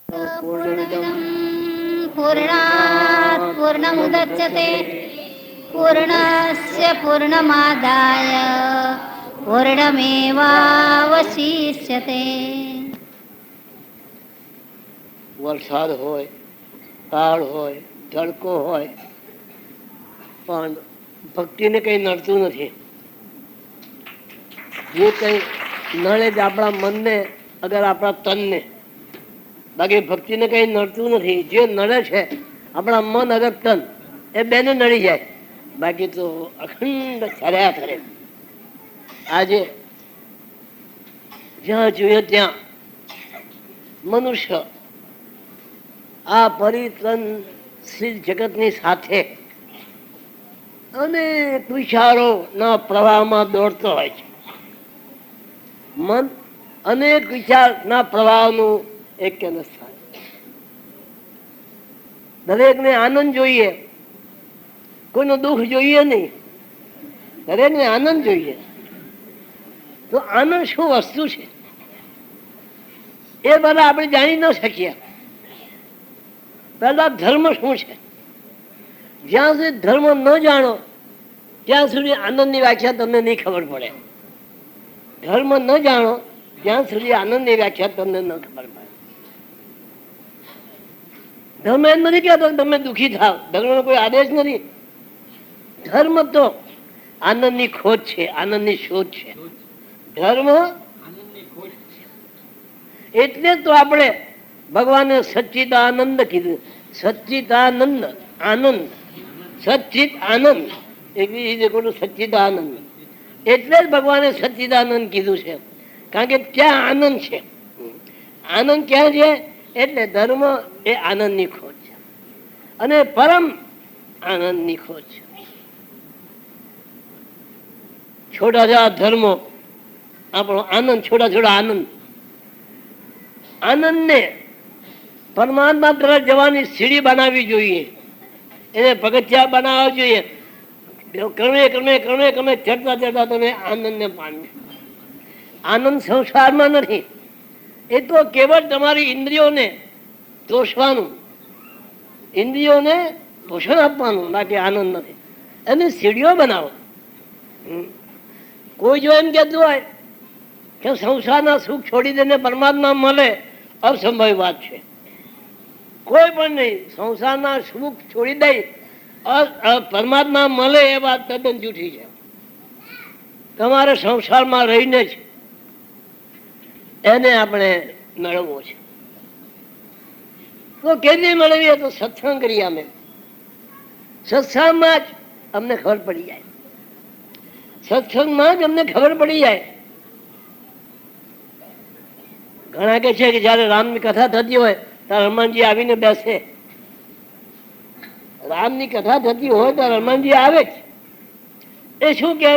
पूर्णमिदं पूर्णात् पूर्णमुदच्यते पूर्णस्य पूर्णमादाय पूर्णमेवावशिष्यते. વરસાદ હોય, કાળ હોય, તડકો હોય, પણ ભક્તિને કંઈ નડતું નથી. જે કંઈ નડે જ આપણા મનને, અગર આપણા તનને. બાકી ભક્તિને કંઈ નડતું નથી. જે નડે છે આપણા મન અગર તન, એ બેને નડી જાય. બાકી તો અખંડ ચાલ્યા કરે. આજે જ્યાં જોઈએ ત્યાં મનુષ્ય આ પરિત્રણશીલ જગતની સાથે અનેક વિચારોના પ્રવાહમાં દોડતો હોય છે. મન અનેક વિચારના પ્રવાહનું એક કેન્દ્ર સ્થાન. દરેકને આનંદ જોઈએ, કોઈનું દુઃખ જોઈએ નહીં. દરેકને આનંદ જોઈએ. તો આનંદ શું વસ્તુ છે એ બધા આપણે જાણી ન શકીએ. પહેલા ધર્મ શું છે? જ્યાં સુધી ધર્મ ન જાણો ત્યાં સુધી આનંદની વ્યાખ્યા તમને નહીં ખબર પડે. ધર્મ ન જાણો ત્યાં સુધી આનંદની વ્યાખ્યા તમને ન ખબર પડે. ધર્મ એમ નથી કહેતો તમે દુઃખી થાવ. ધર્મનો કોઈ આદેશ નથી. ધર્મ તો આનંદની ખોજ છે, આનંદની શોધ છે. ધર્મ એટલે તો આપણે ભગવાને સચ્ચિદાનંદ કીધું. સચ્ચિદાનંદ, આનંદ, સચ્ચિત આનંદ, સચ્ચિદાનંદ. એટલે જ ભગવાને સચ્ચિદાનંદ કીધું છે. કારણ કે ત્યાં આનંદ છે. આનંદ ક્યાં છે? એટલે ધર્મ એ આનંદની ખોજ છે અને પરમ આનંદની ખોજ છે. છોટા છોટા ધર્મો આપણો આનંદ, છોટા છોટા આનંદ. આનંદને પરમાત્મા તરફ જવાની સીડી બનાવવી જોઈએ, એને પગથિયા બનાવવા જોઈએ. ક્રમે ક્રમે ક્રમે ક્રમે ચડતા ચડતા તમે આનંદને પામ્યો. આનંદ સંસારમાં નથી. એ તો કેવળ તમારી ઇન્દ્રિયોને તોષવાનું, ઇન્દ્રિયોને પોષણ આપવાનું, બાકી આનંદ નથી. એની સીડીઓ બનાવો. કોઈ જો એમ કહેતું હોય કે સંસારના સુખ છોડી દઈને પરમાત્મા મળે, અસંભવ વાત છે. કોઈ પણ નહીં. સંસારના સુખ છોડી દઈ પરમાત્મા મળે એ વાત તદ્દન જૂઠી છે. તમારે સંસારમાં રહીને જ એને આપણે મેળવવો છે. તો કેવી મેળવીએ? તો સત્સંગ કરીએ. અમે સત્સંગમાં જ અમને ખબર પડી જાય. સત્સંગમાં જ અમને ખબર પડી જાય. ઘણા કે છે કે જયારે રામની કથા થતી હોય ત્યારે હનુમાનજી આવીને બેસે. રામની કથા થતી હોય ત્યારે હનુમાનજી આવે જ. એ શું કે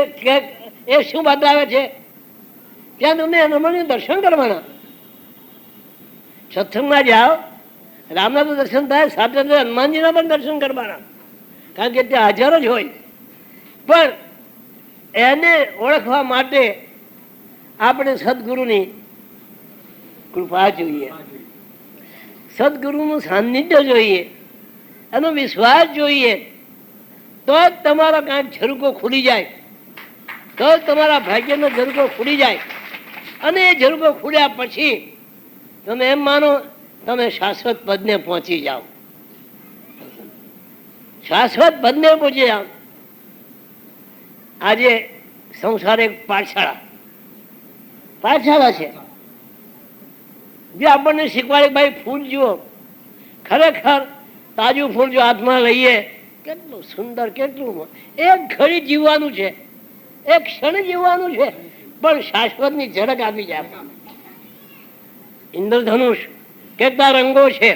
એ શું બતાવે છે? ત્યાં તમને હનુમાનજી દર્શન કરવાના. સત્સંગમાં જાઓ, રામના તો દર્શન થાય, સાથે હનુમાનજીના પણ દર્શન કરવાના. કારણ કે ત્યાં હાજર જ હોય. પણ એને ઓળખવા માટે આપણે સદગુરુની કૃપા જોઈએ, સદગુરુનું સાનિધ્ય જોઈએ, એનો વિશ્વાસ જોઈએ. તો જ તમારો કાંઈક ઝરૂકો ખુલી જાય, તો જ તમારા ભાગ્યનો ઝરૂકો ખુલી જાય. અને એ ઝરૂકો ખુલ્યા પછી તમે એમ માનો તમે શાશ્વત પદને પહોંચી જાઓ. શાશ્વત પદને પહોંચી જાઓ. આજે સંસાર એક પાઠશાળા છે, જે આપણને શીખવાડે ભાઈ ફૂલ જુઓ, ખરેખર તાજું ફૂલ જો હાથમાં લઈએ કેટલું સુંદર, કેટલું એક ઘડી જીવવાનું છે, એક ક્ષણ જીવવાનું છે, પણ શાશ્વતની ઝડક આપી જાય. ઇન્દ્રધનુષ કેટલા રંગો છે,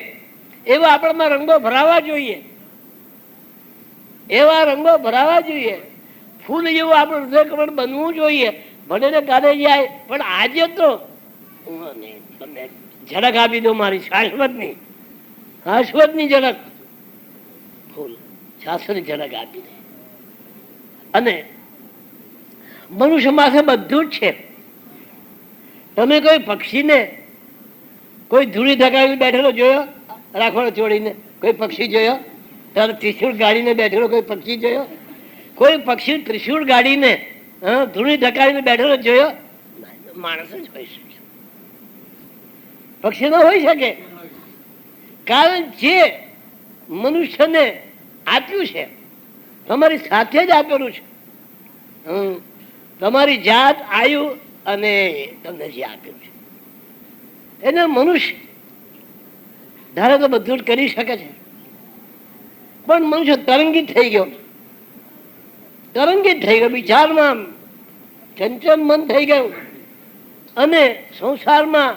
એવા આપણામાં રંગો ભરાવા જોઈએ, એવા રંગો ભરાવા જોઈએ. ફૂલ જેવું આપણું હૃદય કમળ બનવું જોઈએ. ભલે ને કાલે જાય, પણ આજે તો તમને ઝડક આપી દો મારી શાશ્વતની, શાશ્વતની ઝડક. ફૂલ શાશ્વતની ઝડક આપી દે. અને મનુષ્ય માથે બધું જ છે. તમે કોઈ પક્ષીને કોઈ ધૂળી ધકાવીને બેઠેલો જોયો રાખોડો છોડીને? કોઈ પક્ષી જોયો? તારે ત્રિશૂળ ગાડીને બેઠેલો કોઈ પક્ષી જોયો? કોઈ પક્ષી ત્રિશૂળ ગાડીને ધૂળી ધકાવીને બેઠેલો જોયો? માણસ જ હોય શકે, પક્ષી ન હોઈ શકે. કારણ જે મનુષ્યને આપ્યું છે તમારી સાથે જ આપેલું છે. તમારી જાત, આયુ અને તમને જે આપ્યું છે એને મનુષ્ય ધારે તો બધું જ કરી શકે છે, પણ મનુષ્ય તરંગિત થઈ ગયો, વિચારમાં ચંચળ મન થઈ ગયું અને સંસારમાં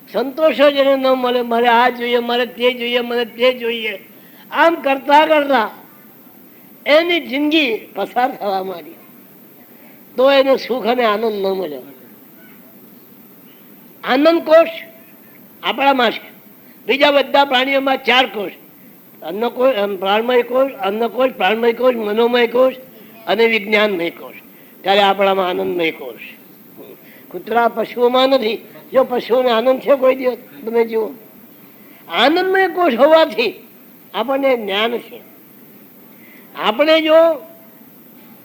સંતોષ જ એને ન મળે. મારે આ જોઈએ, મારે તે જોઈએ, મને તે જોઈએ, આમ કરતા કરતા એની જિંદગી પસાર થવા માંડી તો એને સુખ અને આનંદ ન મળ્યો. આનંદ કોષ આપણામાં છે, બીજા બધા પ્રાણીઓમાં 4 કોષ: અન્નકોષ, પ્રાણમય કોષ, અન્નકોષ, પ્રાણમય કોષ, મનોમય કોષ અને વિજ્ઞાનમય કોષ. ત્યારે આપણામાં આનંદમય કોષ. કૂતરા પશુઓમાં નથી. જો પશુઓને આનંદ છે કોઈ દિવસ? તમે જુઓ, આનંદમય કોષ હોવાથી આપણને જ્ઞાન છે. આપણે જો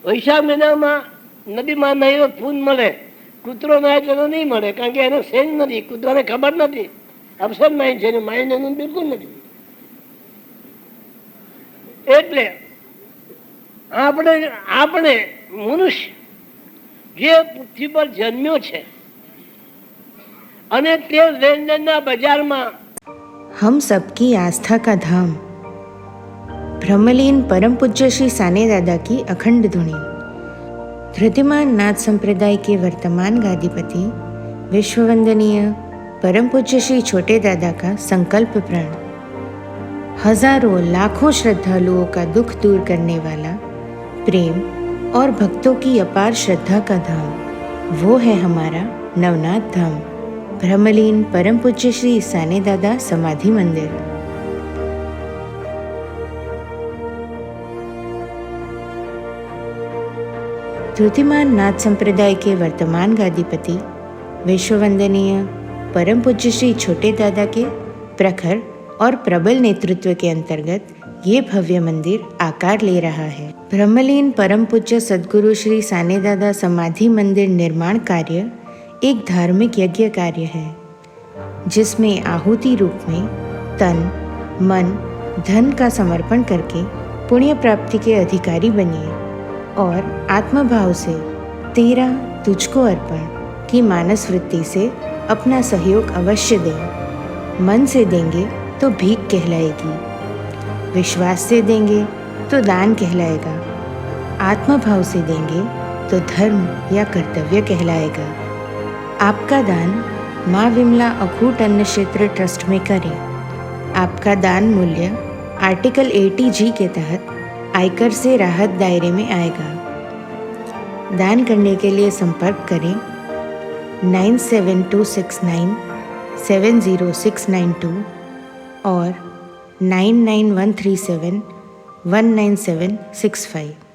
વૈશાખ મહિનામાં નદીમાં નહીં પૂન મળે, કૂતરો નાય તો નહીં મળે, કારણ કે એનો સેન્સ નથી, કૂતરાને ખબર નથી, અપસેટ માઇન્ડ છે, માઇન્ડ એનું બિલકુલ નથી. એટલે આપણે મનુષ્ય જે પૃથ્વી પર જન્મ્યો છે અને તે લેનદેનના બજારમાં हम सबकी आस्था का धाम ब्रह्मलीन परम पूज्य श्री साने दादा की अखंड धुनी धृतिमान नाथ संप्रदाय के वर्तमान गादीपति विश्ववंदनीय परम पूज्य श्री छोटे दादा का संकल्प प्रण हजारों लाखों श्रद्धालुओं का दुख दूर करने वाला प्रेम और भक्तों की अपार श्रद्धा का धाम, वो है हमारा नवनाथ धाम, ब्रह्मलीन परम पूज्य श्री साने दादा समाधि मंदिर। धृतिमान नाथ संप्रदाय के वर्तमान गादीपति विश्ववंदनीय परम पूज्य श्री छोटे दादा के प्रखर और प्रबल नेतृत्व के अंतर्गत ये भव्य मंदिर आकार ले रहा है। ब्रह्मलीन परम पूज्य सद्गुरु श्री साने दादा समाधि मंदिर निर्माण कार्य एक धार्मिक यज्ञ कार्य है, जिसमें आहुति रूप में तन, मन, धन का समर्पण करके पुण्य प्राप्ति के अधिकारी बनिए और आत्मभाव से तेरा तुझको अर्पण की मानस वृत्ति से अपना सहयोग अवश्य दें। मन से देंगे तो भीख कहलाएगी, विश्वास से देंगे तो दान कहलाएगा, आत्मभाव से देंगे तो धर्म या कर्तव्य कहलाएगा। आपका दान माँ विमला अखूट अन्न क्षेत्र ट्रस्ट में करें। आपका दान मूल्य आर्टिकल 80G के तहत आयकर से राहत दायरे में आएगा। दान करने के लिए संपर्क करें 9726970692 और 99137199765।